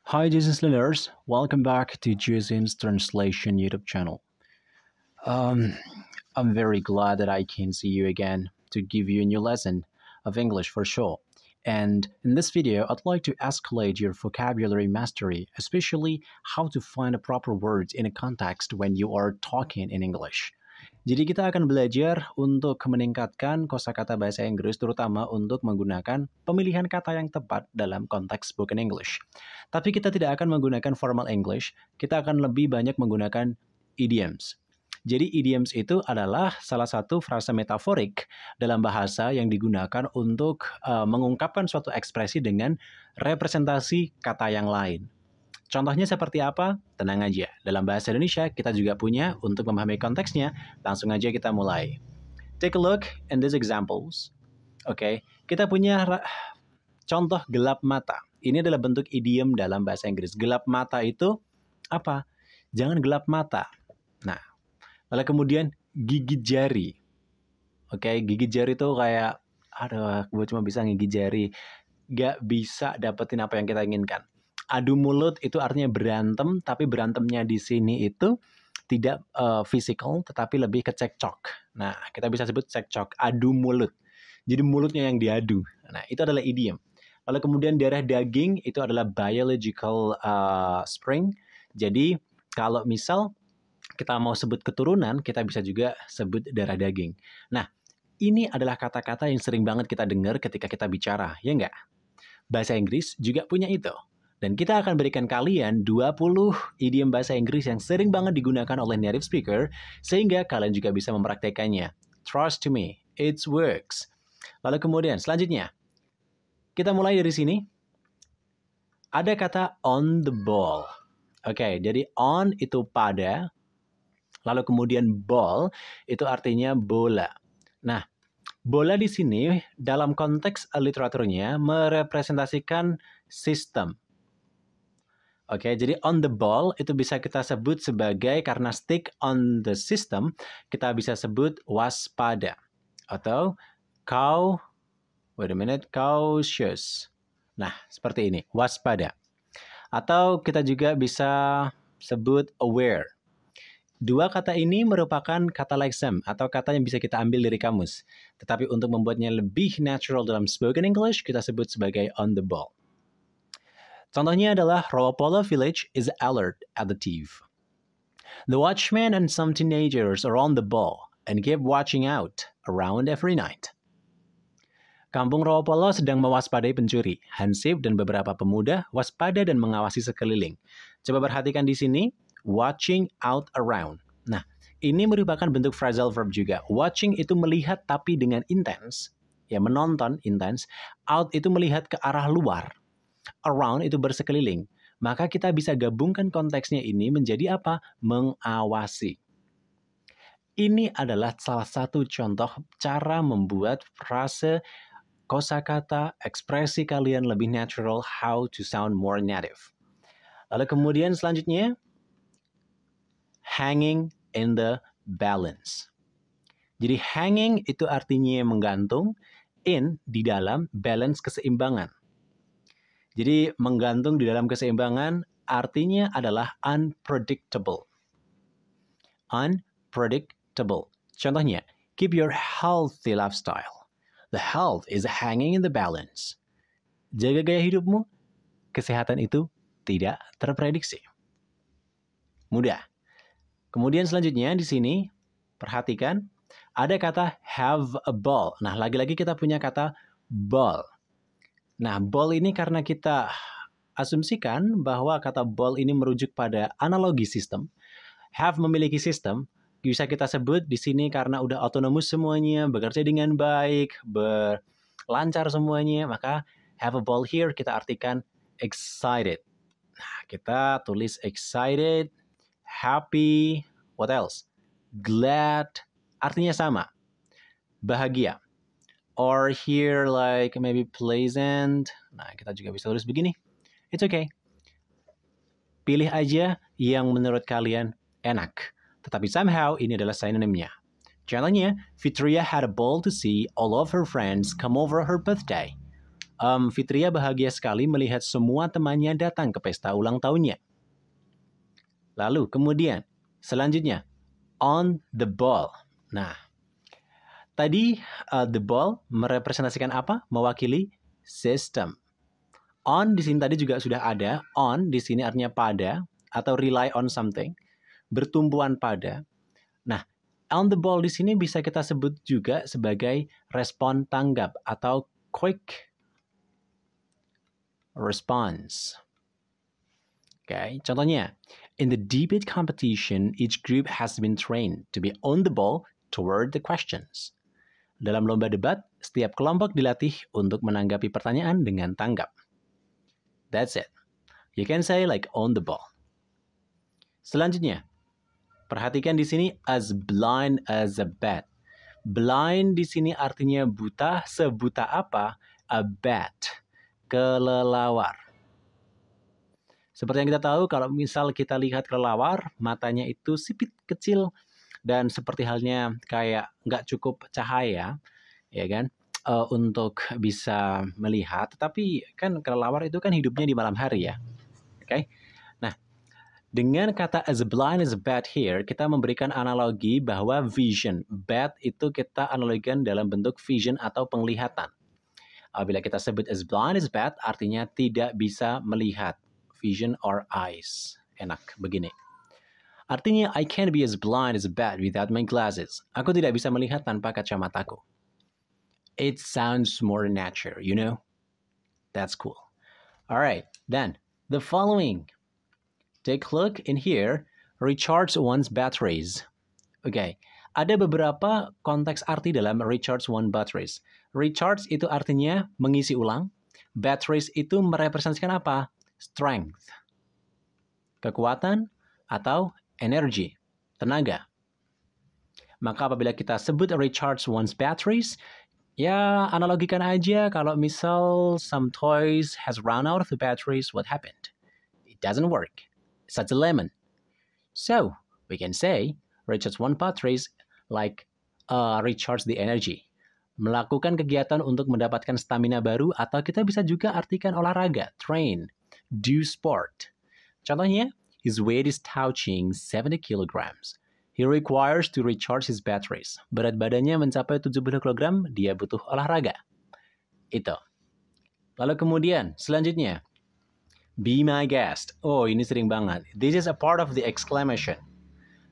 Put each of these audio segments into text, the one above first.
Hi, Jesus learners. Welcome back to Jason's Translation YouTube channel. Um, I'm very glad that I can see you again to give you a new lesson of English for sure. And in this video, I'd like to escalate your vocabulary mastery, especially how to find the proper words in a context when you are talking in English. Jadi kita akan belajar untuk meningkatkan kosakata bahasa Inggris, terutama untuk menggunakan pemilihan kata yang tepat dalam konteks spoken English. Tapi kita tidak akan menggunakan formal English, kita akan lebih banyak menggunakan idioms. Jadi idioms itu adalah salah satu frasa metaforik dalam bahasa yang digunakan untuk mengungkapkan suatu ekspresi dengan representasi kata yang lain. Contohnya seperti apa? Tenang aja, dalam bahasa Indonesia kita juga punya untuk memahami konteksnya. Langsung aja kita mulai. Take a look in these examples. Oke, kita punya contoh gelap mata. Ini adalah bentuk idiom dalam bahasa Inggris. Gelap mata itu apa? Jangan gelap mata. Nah, lalu kemudian gigit jari. Oke, gigit jari itu kayak, aduh, gue cuma bisa ngigit jari. Gak bisa dapetin apa yang kita inginkan. Adu mulut itu artinya berantem, tapi berantemnya di sini itu tidak physical, tetapi lebih ke cekcok. Nah, kita bisa sebut cekcok, adu mulut. Jadi mulutnya yang diadu. Nah, itu adalah idiom. Lalu kemudian darah daging itu adalah biological spring. Jadi kalau misal kita mau sebut keturunan, kita bisa juga sebut darah daging. Nah, ini adalah kata-kata yang sering banget kita dengar ketika kita bicara, ya nggak? Bahasa Inggris juga punya itu. Dan kita akan berikan kalian 20 idiom bahasa Inggris yang sering banget digunakan oleh native speaker, sehingga kalian juga bisa mempraktekannya. Trust to me, it works. Lalu kemudian selanjutnya, kita mulai dari sini. Ada kata on the ball. Oke, jadi on itu pada, lalu kemudian ball itu artinya bola. Nah, bola di sini dalam konteks literaturnya merepresentasikan sistem. Oke, jadi on the ball itu bisa kita sebut sebagai karena stick on the system, kita bisa sebut waspada. Atau cautious. Nah, seperti ini, waspada. Atau kita juga bisa sebut aware. Dua kata ini merupakan kata lexem atau kata yang bisa kita ambil dari kamus. Tetapi untuk membuatnya lebih natural dalam spoken English, kita sebut sebagai on the ball. Contohnya adalah Rawapolo Village is alert at the thief. The watchman and some teenagers are on the ball and keep watching out around every night. Kampung Rawapolo sedang mewaspadai pencuri. Hansip dan beberapa pemuda waspada dan mengawasi sekeliling. Coba perhatikan di sini, watching out around. Nah, ini merupakan bentuk phrasal verb juga. Watching itu melihat tapi dengan intens, ya menonton intens. Out itu melihat ke arah luar. Around itu bersekeliling. Maka kita bisa gabungkan konteksnya ini menjadi apa? Mengawasi. Ini adalah salah satu contoh cara membuat frase, kosakata, ekspresi kalian lebih natural, how to sound more native. Lalu kemudian selanjutnya, hanging in the balance. Jadi hanging itu artinya menggantung, in di dalam, balance keseimbangan. Jadi menggantung di dalam keseimbangan artinya adalah unpredictable. Unpredictable. Contohnya, keep your healthy lifestyle. The health is hanging in the balance. Jaga gaya hidupmu, kesehatan itu tidak terprediksi. Mudah. Kemudian selanjutnya di sini, perhatikan, ada kata have a ball. Nah, lagi-lagi kita punya kata ball. Nah, ball ini karena kita asumsikan bahwa kata ball ini merujuk pada analogi sistem. Have memiliki sistem, bisa kita sebut di sini karena udah autonomous semuanya, bekerja dengan baik, berlancar semuanya, maka have a ball here kita artikan excited. Nah, kita tulis excited, happy, what else? Glad, artinya sama. Bahagia. Or here like maybe pleasant. Nah, kita juga bisa tulis begini. It's okay. Pilih aja yang menurut kalian enak. Tetapi somehow ini adalah synonymnya. Contohnya, Fitria had a ball to see all of her friends come over her birthday. Fitria bahagia sekali melihat semua temannya datang ke pesta ulang tahunnya. Lalu kemudian selanjutnya on the ball. Nah, tadi the ball merepresentasikan apa? Mewakili system. On di sini tadi juga sudah ada. On di sini artinya pada atau rely on something, bertumbuhan pada. Nah, on the ball di sini bisa kita sebut juga sebagai respon tanggap atau quick response. Oke, contohnya, in the debate competition, each group has been trained to be on the ball toward the questions. Dalam lomba debat, setiap kelompok dilatih untuk menanggapi pertanyaan dengan tanggap. That's it. You can say like on the ball. Selanjutnya, perhatikan di sini as blind as a bat. Blind di sini artinya buta, sebuta apa? A bat, kelelawar. Seperti yang kita tahu, kalau misal kita lihat kelelawar, matanya itu sipit kecil dan seperti halnya kayak nggak cukup cahaya, ya kan? Untuk bisa melihat, tetapi kan kelelawar itu kan hidupnya di malam hari ya. Oke. Nah, dengan kata as blind as a bat here, kita memberikan analogi bahwa vision. Bat itu kita analogikan dalam bentuk vision atau penglihatan. Apabila kita sebut as blind as a bat, artinya tidak bisa melihat. Vision or eyes. Enak begini. Artinya, I can't be as blind as a bat without my glasses. Aku tidak bisa melihat tanpa kacamataku. It sounds more natural, you know? That's cool. All right, then the following. Take a look in here. Recharge one's batteries. Okay, ada beberapa konteks arti dalam recharge one batteries. Recharge itu artinya mengisi ulang. Batteries itu merepresentasikan apa? Strength. Kekuatan atau energi, tenaga. Maka apabila kita sebut recharge one's batteries, ya analogikan aja kalau misal some toys has run out of the batteries, what happened? It doesn't work. It's such a lemon. So, we can say recharge one batteries like recharge the energy. Melakukan kegiatan untuk mendapatkan stamina baru atau kita bisa juga artikan olahraga, train, do sport. Contohnya, his weight is touching 70 kilograms. He requires to recharge his batteries. Berat badannya mencapai 70 kg, dia butuh olahraga. Itu. Lalu kemudian, selanjutnya, be my guest. Oh, ini sering banget. This is a part of the exclamation.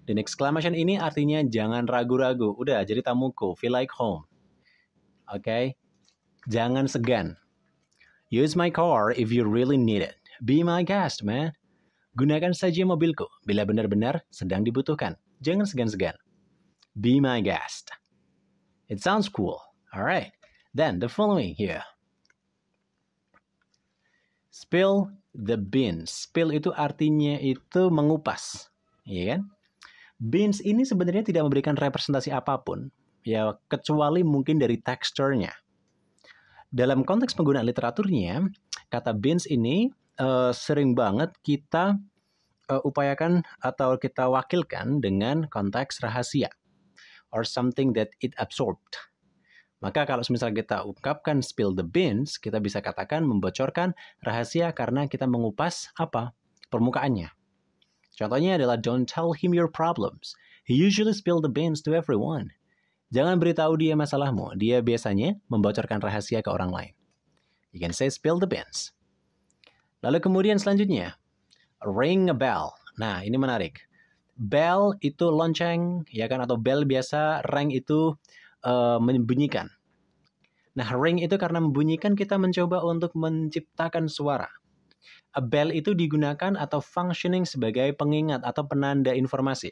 Dan exclamation ini artinya jangan ragu-ragu. Udah, jadi tamuku. Feel like home. Oke? Jangan segan. Use my car if you really need it. Be my guest, man. Gunakan saja mobilku bila benar-benar sedang dibutuhkan. Jangan segan-segan. Be my guest. It sounds cool. All right. Then the following here. Spill the beans. Spill itu artinya itu mengupas. Iya kan? Beans ini sebenarnya tidak memberikan representasi apapun. Ya, kecuali mungkin dari teksturnya. Dalam konteks penggunaan literaturnya, kata beans ini sering banget kita upayakan atau kita wakilkan dengan konteks rahasia or something that it absorbed. Maka kalau misalnya kita ungkapkan spill the beans, kita bisa katakan membocorkan rahasia karena kita mengupas apa? Permukaannya. Contohnya adalah don't tell him your problems. He usually spill the beans to everyone. Jangan beritahu dia masalahmu. Dia biasanya membocorkan rahasia ke orang lain. You can say spill the beans. Lalu kemudian selanjutnya, ring a bell. Nah, ini menarik. Bell itu lonceng, ya kan? Atau bell biasa, ring itu membunyikan. Nah, ring itu karena membunyikan kita mencoba untuk menciptakan suara. A bell itu digunakan atau functioning sebagai pengingat atau penanda informasi.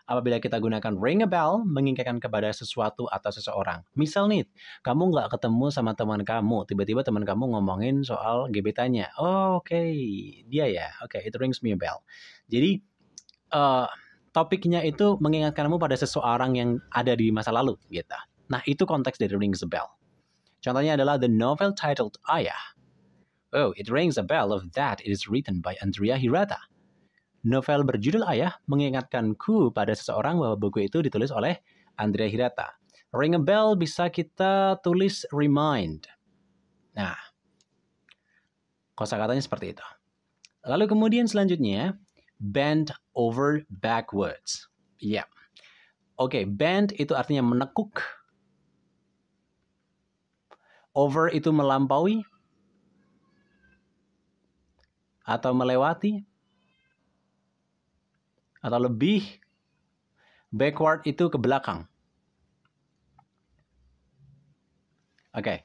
Apabila kita gunakan ring a bell, mengingatkan kepada sesuatu atau seseorang. Misal nih, kamu nggak ketemu sama teman kamu, tiba-tiba teman kamu ngomongin soal gebetannya. Oh, oke, dia ya. Oke, it rings me a bell. Jadi, topiknya itu mengingatkanmu pada seseorang yang ada di masa lalu, gitu. Nah, itu konteks dari rings a bell. Contohnya adalah the novel titled Ayah. Oh, it rings a bell of that it is written by Andrea Hirata. Novel berjudul Ayah mengingatkanku pada seseorang bahwa buku itu ditulis oleh Andrea Hirata. Ring a bell bisa kita tulis remind. Nah, kosakatanya seperti itu. Lalu kemudian selanjutnya, bend over backwards. Ya. Oke, bend itu artinya menekuk. Over itu melampaui atau melewati atau lebih. Backward itu ke belakang. Oke.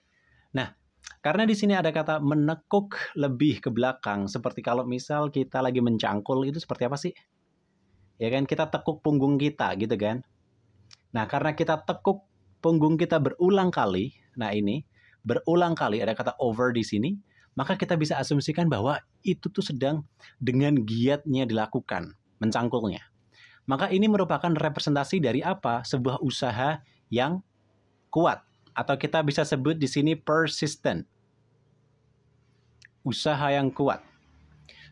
Nah, karena di sini ada kata menekuk lebih ke belakang, seperti kalau misal kita lagi mencangkul, itu seperti apa sih? Ya kan, kita tekuk punggung kita gitu kan. Nah, karena kita tekuk punggung kita berulang kali, nah ini, berulang kali ada kata over di sini, maka kita bisa asumsikan bahwa itu tuh sedang dengan giatnya dilakukan, mencangkulnya. Maka ini merupakan representasi dari apa? Sebuah usaha yang kuat. Atau kita bisa sebut di sini persistent. Usaha yang kuat.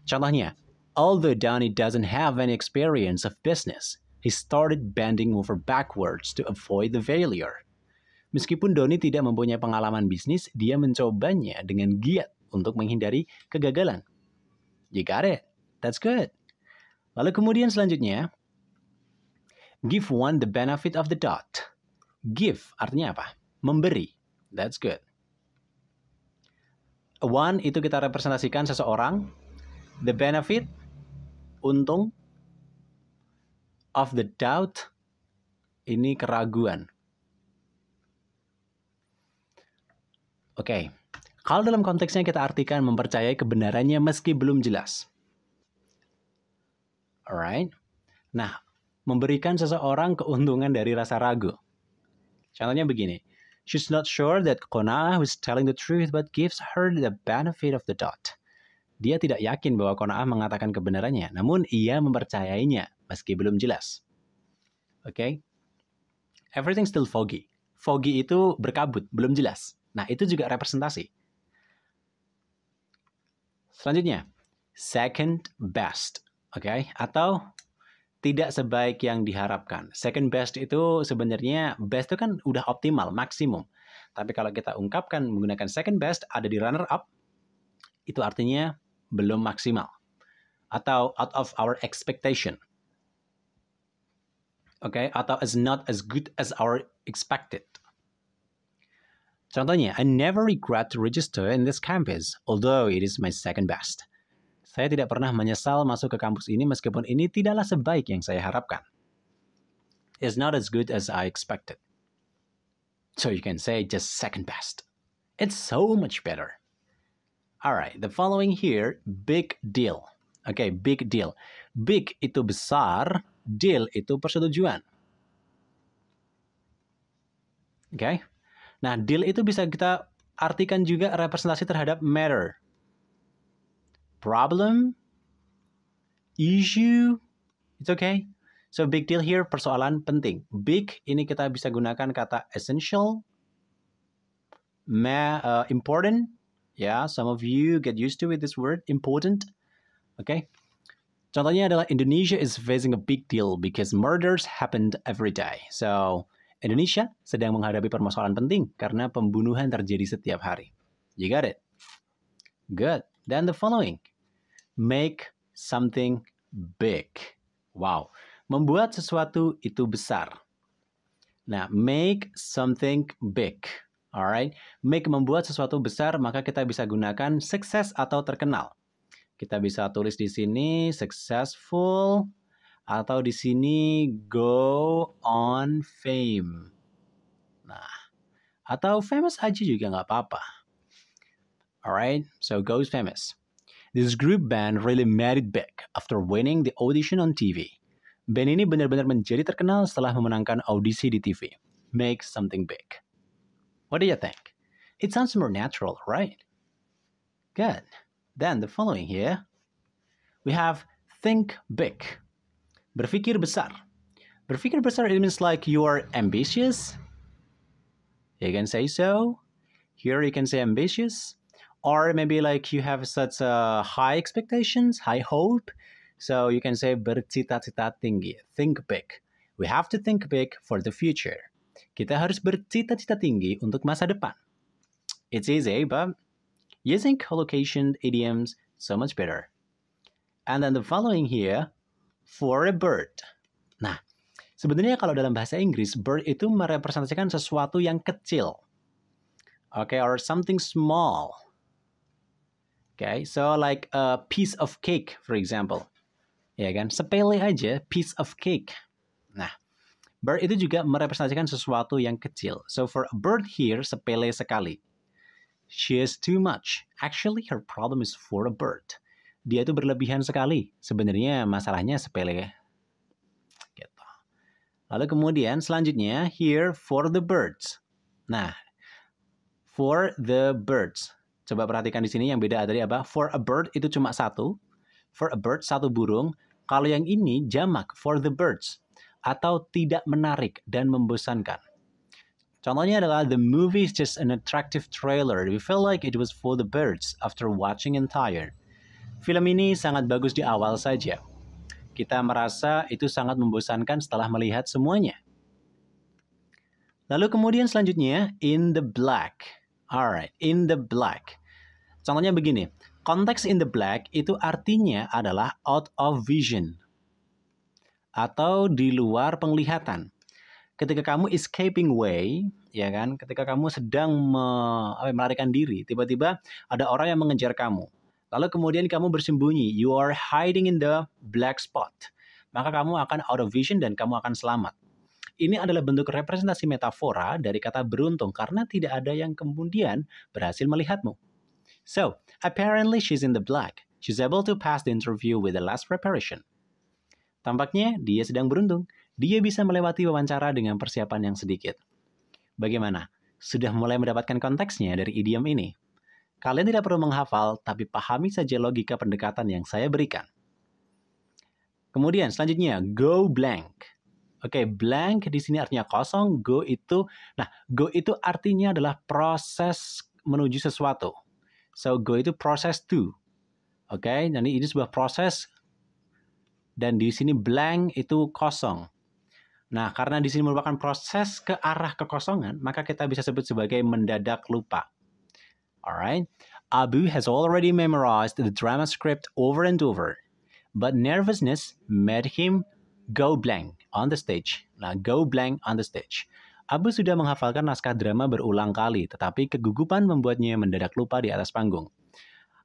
Contohnya, although Donnie doesn't have any experience of business, he started bending over backwards to avoid the failure. Meskipun Donnie tidak mempunyai pengalaman bisnis, dia mencobanya dengan giat untuk menghindari kegagalan. You got it. That's good. Lalu kemudian selanjutnya, give one the benefit of the doubt. Give artinya apa? Memberi. That's good. One itu kita representasikan seseorang. The benefit, untung. Of the doubt, ini keraguan. Oke. Kalau dalam konteksnya kita artikan mempercayai kebenarannya meski belum jelas. Alright. Nah, memberikan seseorang keuntungan dari rasa ragu. Contohnya begini. She's not sure that Qona'ah was telling the truth but gives her the benefit of the doubt. Dia tidak yakin bahwa Qona'ah mengatakan kebenarannya, namun ia mempercayainya meski belum jelas. Okay? Everything still foggy. Foggy itu berkabut, belum jelas. Nah, itu juga representasi. Selanjutnya, second best. Okay? Atau tidak sebaik yang diharapkan. Second best itu sebenarnya, best itu kan udah optimal, maksimum. Tapi kalau kita ungkapkan menggunakan second best, ada di runner up, itu artinya belum maksimal. Atau out of our expectation. Okay? Atau is not as good as our expected. Contohnya, I never regret to register in this campus, although it is my second best. Saya tidak pernah menyesal masuk ke kampus ini meskipun ini tidaklah sebaik yang saya harapkan. It's not as good as I expected. So you can say just second best. It's so much better. Alright, the following here, big deal. Okay, big deal. Big itu besar, deal itu persetujuan. Okay? Nah, deal itu bisa kita artikan juga representasi terhadap matter. Problem, issue, it's okay. So big deal here, persoalan penting. Big, ini kita bisa gunakan kata essential, important. Yeah, some of you get used to it, this word, important. Okay. Contohnya adalah Indonesia is facing a big deal because murders happened every day. So, Indonesia sedang menghadapi permasalahan penting karena pembunuhan terjadi setiap hari. You got it? Good. Then the following. Make something big. Wow. Membuat sesuatu itu besar. Nah, make something big. Alright. Make membuat sesuatu besar, maka kita bisa gunakan sukses atau terkenal. Kita bisa tulis di sini successful. Atau di sini go on fame. Nah, atau famous aja juga nggak apa-apa. Alright, so goes famous. This group band really made it big after winning the audition on TV. Band ini benar-benar menjadi terkenal setelah memenangkan audisi di TV. Make something big. What do you think? It sounds more natural, right? Good. Then the following here, we have think big. Berpikir besar. Berpikir besar, it means like you are ambitious. You can say so. Here you can say ambitious. Or maybe like you have such high expectations, high hope. So you can say bercita-cita tinggi. Think big. We have to think big for the future. Kita harus bercita-cita tinggi untuk masa depan. It's easy, but using collocation idioms so much better. And then the following here, for a bird. Nah, sebenarnya kalau dalam bahasa Inggris, bird itu merepresentasikan sesuatu yang kecil. Okay, or something small. Okay, so like a piece of cake, for example. Ya kan, sepele aja, piece of cake. Nah, bird itu juga merepresentasikan sesuatu yang kecil. So for a bird here, sepele sekali. She is too much. Actually, her problem is for a bird. Dia itu berlebihan sekali. Sebenarnya masalahnya sepele. Gitu. Lalu kemudian selanjutnya, here for the birds. Nah, for the birds. Coba perhatikan di sini yang beda tadi apa? For a bird itu cuma satu. For a bird, satu burung. Kalau yang ini jamak, for the birds. Atau tidak menarik dan membosankan. Contohnya adalah, the movie is just an attractive trailer. We felt like it was for the birds after watching entire. Film ini sangat bagus di awal saja. Kita merasa itu sangat membosankan setelah melihat semuanya. Lalu kemudian selanjutnya, in the black. Alright, in the black. Contohnya begini, konteks in the black itu artinya adalah out of vision. Atau di luar penglihatan. Ketika kamu escaping way, ya kan, ketika kamu sedang melarikan diri, tiba-tiba ada orang yang mengejar kamu. Lalu kemudian kamu bersembunyi, you are hiding in the black spot. Maka kamu akan out of vision dan kamu akan selamat. Ini adalah bentuk representasi metafora dari kata beruntung karena tidak ada yang kemudian berhasil melihatmu. So, apparently she's in the black. She's able to pass the interview with the last preparation. Tampaknya dia sedang beruntung. Dia bisa melewati wawancara dengan persiapan yang sedikit. Bagaimana? Sudah mulai mendapatkan konteksnya dari idiom ini? Kalian tidak perlu menghafal, tapi pahami saja logika pendekatan yang saya berikan. Kemudian selanjutnya, go blank. Oke, blank di sini artinya kosong, go itu artinya adalah proses menuju sesuatu. So, go itu process to. Oke, jadi ini sebuah proses dan di sini blank itu kosong. Nah, karena di sini merupakan proses ke arah kekosongan, maka kita bisa sebut sebagai mendadak lupa. Alright, Abu has already memorized the drama script over and over, but nervousness made him go blank on the stage. Nah, go blank on the stage. Abu sudah menghafalkan naskah drama berulang kali, tetapi kegugupan membuatnya mendadak lupa di atas panggung.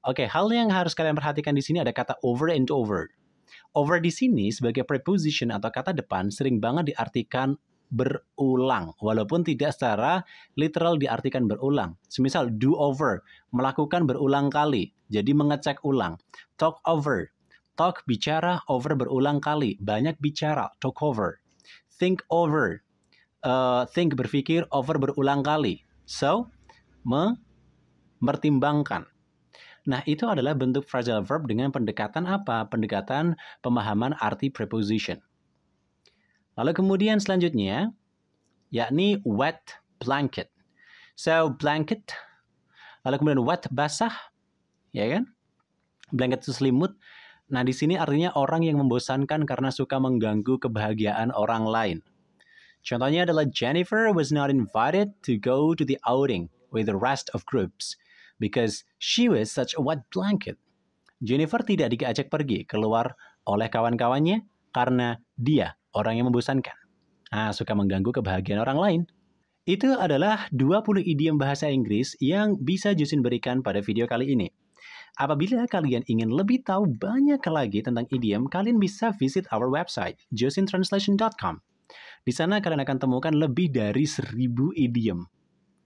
Oke, hal yang harus kalian perhatikan di sini ada kata over and over. Over di sini sebagai preposition atau kata depan sering banget diartikan berulang, walaupun tidak secara literal diartikan berulang. Semisal do over, melakukan berulang kali, jadi mengecek ulang. Talk over, talk bicara, over berulang kali, banyak bicara, talk over. Think over, think berpikir, over berulang kali. So, mempertimbangkan. Nah, itu adalah bentuk phrasal verb dengan pendekatan apa? Pendekatan pemahaman arti preposition. Lalu kemudian selanjutnya, yakni wet blanket. So, blanket, lalu kemudian wet, basah, ya kan? Blanket itu selimut. Nah, di sini artinya orang yang membosankan karena suka mengganggu kebahagiaan orang lain. Contohnya adalah Jennifer was not invited to go to the outing with the rest of groups because she was such a wet blanket. Jennifer tidak diajak pergi keluar oleh kawan-kawannya karena dia orang yang membosankan. Nah, suka mengganggu kebahagiaan orang lain. Itu adalah 20 idiom bahasa Inggris yang bisa Jusin berikan pada video kali ini. Apabila kalian ingin lebih tahu banyak lagi tentang idiom, kalian bisa visit our website, jusintranslation.com. Di sana kalian akan temukan lebih dari 1000 idiom.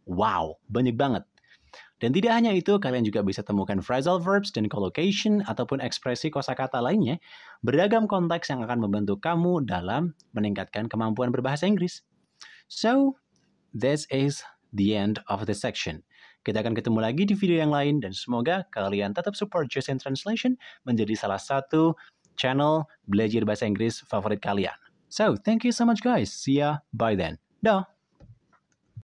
Wow, banyak banget. Dan tidak hanya itu, kalian juga bisa temukan phrasal verbs dan collocation ataupun ekspresi kosakata lainnya, beragam konteks yang akan membantu kamu dalam meningkatkan kemampuan berbahasa Inggris. So, this is the end of the section. Kita akan ketemu lagi di video yang lain dan semoga kalian tetap support Jusin Translation menjadi salah satu channel belajar bahasa Inggris favorit kalian. So, thank you so much guys. See ya. Bye then. Dah.